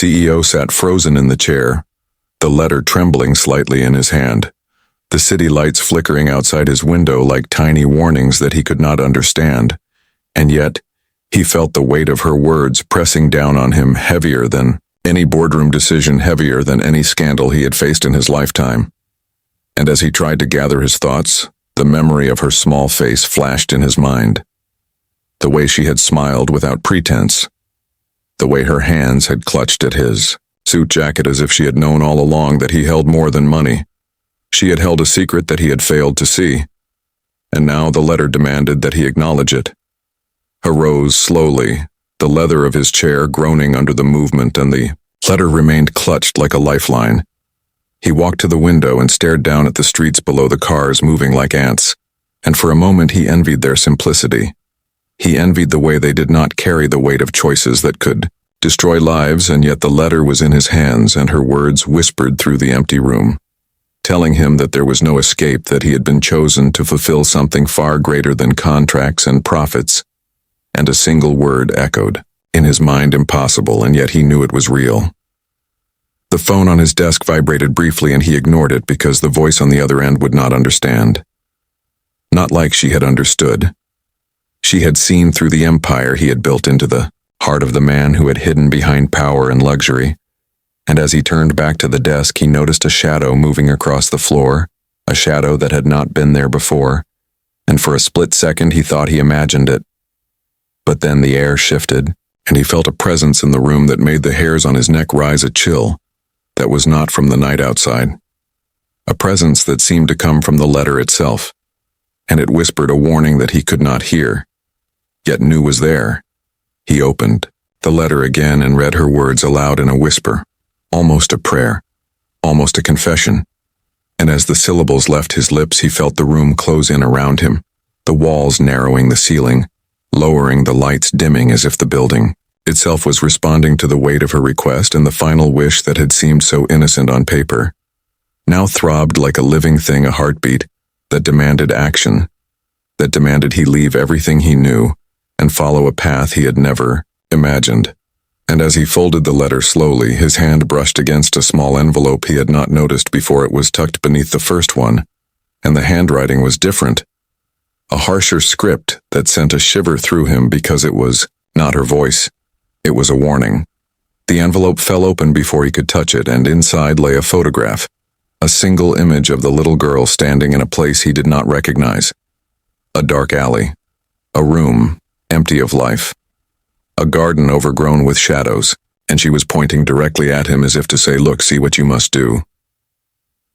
CEO sat frozen in the chair, the letter trembling slightly in his hand, the city lights flickering outside his window like tiny warnings that he could not understand, and yet he felt the weight of her words pressing down on him, heavier than any boardroom decision, heavier than any scandal he had faced in his lifetime. And as he tried to gather his thoughts, the memory of her small face flashed in his mind. The way she had smiled without pretense, the way her hands had clutched at his suit jacket as if she had known all along that he held more than money. She had held a secret that he had failed to see, and now the letter demanded that he acknowledge it. Arose slowly, the leather of his chair groaning under the movement, and the letter remained clutched like a lifeline. He walked to the window and stared down at the streets below, the cars moving like ants, and for a moment he envied their simplicity. He envied the way they did not carry the weight of choices that could destroy lives, and yet the letter was in his hands and her words whispered through the empty room, telling him that there was no escape, that he had been chosen to fulfill something far greater than contracts and profits. And a single word echoed in his mind: impossible, and yet he knew it was real. The phone on his desk vibrated briefly and he ignored it because the voice on the other end would not understand. Not like she had understood. She had seen through the empire he had built into the heart of the man who had hidden behind power and luxury. And as he turned back to the desk, he noticed a shadow moving across the floor, a shadow that had not been there before, and for a split second he thought he imagined it. But then the air shifted, and he felt a presence in the room that made the hairs on his neck rise a chill that was not from the night outside. A presence that seemed to come from the letter itself, and it whispered a warning that he could not hear, yet knew was there. He opened the letter again and read her words aloud in a whisper, almost a prayer, almost a confession. And as the syllables left his lips, he felt the room close in around him, the walls narrowing, the ceiling lowering, the lights dimming, as if the building itself was responding to the weight of her request, and the final wish that had seemed so innocent on paper now throbbed like a living thing, a heartbeat that demanded action, that demanded he leave everything he knew and follow a path he had never imagined. And as he folded the letter slowly, his hand brushed against a small envelope he had not noticed before. It was tucked beneath the first one, and the handwriting was different. A harsher script that sent a shiver through him because it was not her voice. It was a warning. The envelope fell open before he could touch it, and inside lay a photograph, a single image of the little girl standing in a place he did not recognize. A dark alley, a room empty of life, a garden overgrown with shadows, and she was pointing directly at him as if to say, "Look, see what you must do."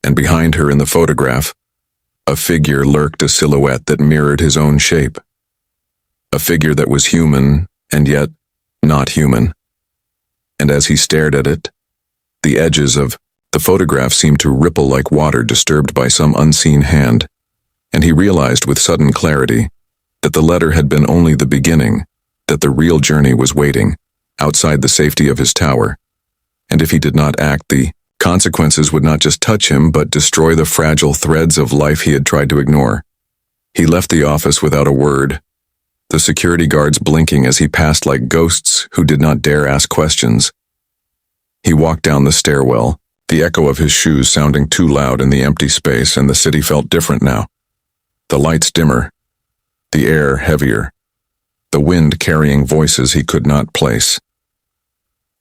And behind her in the photograph, a figure lurked, a silhouette that mirrored his own shape. A figure that was human, and yet not human. And as he stared at it, the edges of the photograph seemed to ripple like water disturbed by some unseen hand, and he realized with sudden clarity that the letter had been only the beginning, that the real journey was waiting, outside the safety of his tower. And if he did not act, the consequences would not just touch him, but destroy the fragile threads of life he had tried to ignore. He left the office without a word, the security guards blinking as he passed like ghosts who did not dare ask questions. He walked down the stairwell, the echo of his shoes sounding too loud in the empty space, and the city felt different now. The lights dimmer, the air heavier, the wind carrying voices he could not place.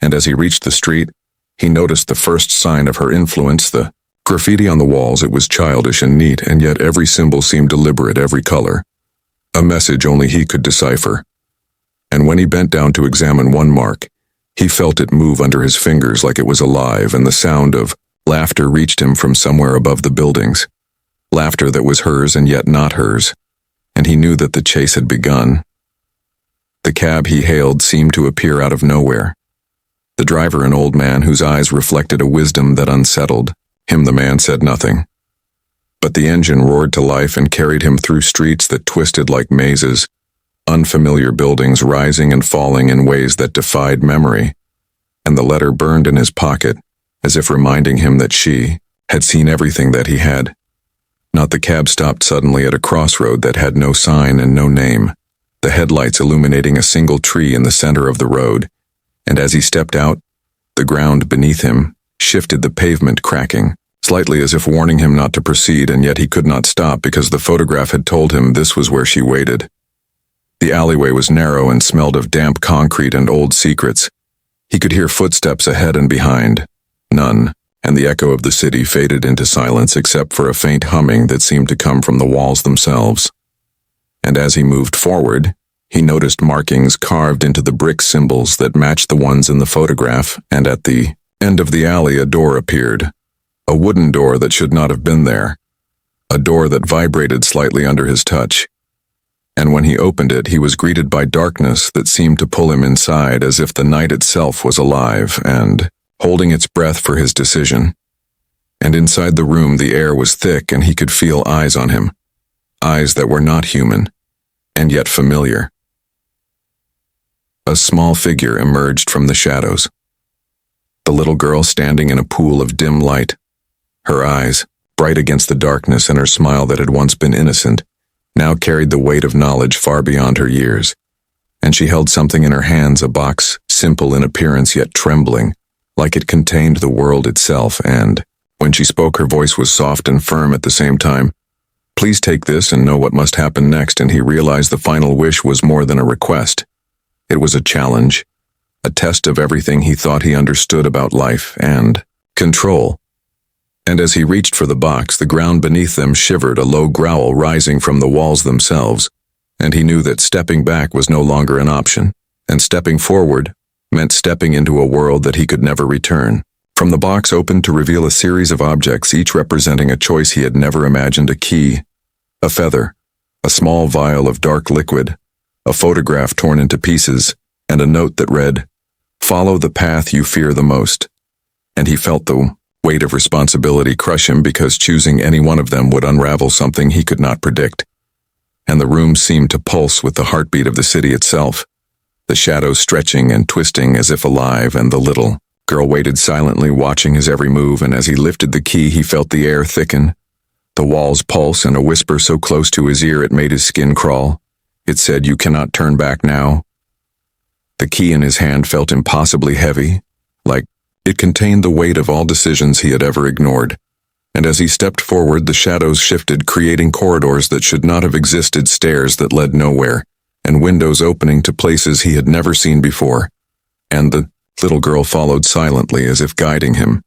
And as he reached the street, he noticed the first sign of her influence, the graffiti on the walls. It was childish and neat, and yet every symbol seemed deliberate, every color a message only he could decipher. And when he bent down to examine one mark, he felt it move under his fingers like it was alive, and the sound of laughter reached him from somewhere above the buildings. Laughter that was hers and yet not hers, and he knew that the chase had begun. The cab he hailed seemed to appear out of nowhere. The driver, an old man whose eyes reflected a wisdom that unsettled him. The man said nothing, but the engine roared to life and carried him through streets that twisted like mazes, unfamiliar buildings rising and falling in ways that defied memory, and the letter burned in his pocket, as if reminding him that she had seen everything that he had. Not the cab stopped suddenly at a crossroad that had no sign and no name, the headlights illuminating a single tree in the center of the road, and as he stepped out, The ground beneath him shifted, the pavement cracking, slightly as if warning him not to proceed, and yet he could not stop because the photograph had told him this was where she waited. The alleyway was narrow and smelled of damp concrete and old secrets. He could hear footsteps ahead and behind. None, and the echo of the city faded into silence except for a faint humming that seemed to come from the walls themselves. And as he moved forward, he noticed markings carved into the brick symbols that matched the ones in the photograph, and at the end of the alley a door appeared. A wooden door that should not have been there. A door that vibrated slightly under his touch. And when he opened it, he was greeted by darkness that seemed to pull him inside, as if the night itself was alive and holding its breath for his decision. And inside the room the air was thick and he could feel eyes on him. Eyes that were not human, and yet familiar. A small figure emerged from the shadows. The little girl standing in a pool of dim light. Her eyes, bright against the darkness, and her smile that had once been innocent, now carried the weight of knowledge far beyond her years. And she held something in her hands, a box, simple in appearance yet trembling, like it contained the world itself, and, when she spoke, her voice was soft and firm at the same time. Please take this and know what must happen next, and he realized the final wish was more than a request. It was a challenge, a test of everything he thought he understood about life and control. And as he reached for the box, the ground beneath them shivered, a low growl rising from the walls themselves, and he knew that stepping back was no longer an option, and stepping forward meant stepping into a world that he could never return. From the box opened to reveal a series of objects, each representing a choice he had never imagined: a key, a feather, a small vial of dark liquid, a photograph torn into pieces, and a note that read, "Follow the path you fear the most." And he felt the weight of responsibility crush him, because choosing any one of them would unravel something he could not predict. And the room seemed to pulse with the heartbeat of the city itself, the shadows stretching and twisting as if alive, and the little girl waited silently, watching his every move, and as he lifted the key he felt the air thicken, the walls pulse, and a whisper so close to his ear it made his skin crawl. It said, "You cannot turn back now." The key in his hand felt impossibly heavy, like it contained the weight of all decisions he had ever ignored. And as he stepped forward, the shadows shifted, creating corridors that should not have existed, stairs that led nowhere, and windows opening to places he had never seen before. And the little girl followed silently, as if guiding him.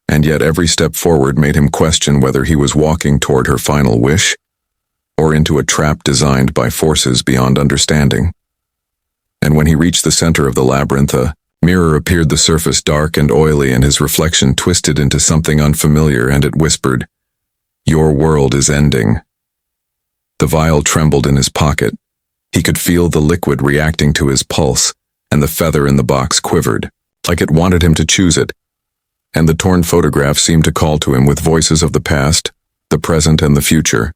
And yet every step forward made him question whether he was walking toward her final wish, or into a trap designed by forces beyond understanding. And when he reached the center of the labyrinth, a mirror appeared, the surface dark and oily, and his reflection twisted into something unfamiliar, and it whispered, "Your world is ending." The vial trembled in his pocket. He could feel the liquid reacting to his pulse, and the feather in the box quivered, like it wanted him to choose it. And the torn photograph seemed to call to him with voices of the past, the present, and the future.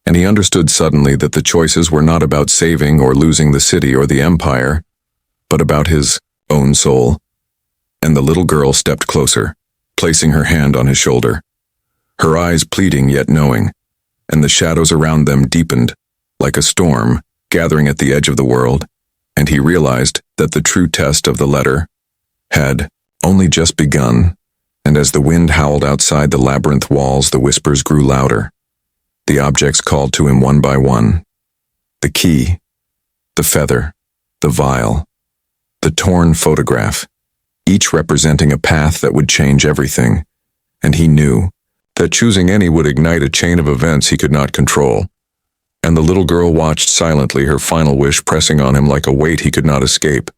And he understood suddenly that the choices were not about saving or losing the city or the empire, but about his own soul. And the little girl stepped closer, placing her hand on his shoulder, her eyes pleading yet knowing, and the shadows around them deepened, like a storm gathering at the edge of the world, and he realized that the true test of the letter had only just begun. And as the wind howled outside the labyrinth walls, the whispers grew louder. The objects called to him one by one. The key, the feather, the vial, the torn photograph, each representing a path that would change everything. And he knew that choosing any would ignite a chain of events he could not control. And the little girl watched silently, her final wish pressing on him like a weight he could not escape.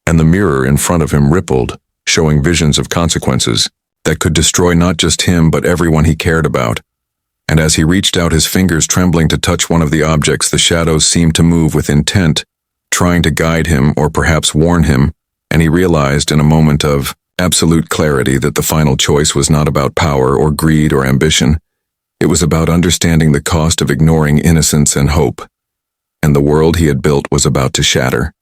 And the mirror in front of him rippled, showing visions of consequences that could destroy not just him but everyone he cared about. And as he reached out, his fingers trembling to touch one of the objects, the shadows seemed to move with intent, trying to guide him or perhaps warn him, and he realized in a moment of absolute clarity that the final choice was not about power or greed or ambition. It was about understanding the cost of ignoring innocence and hope. And the world he had built was about to shatter.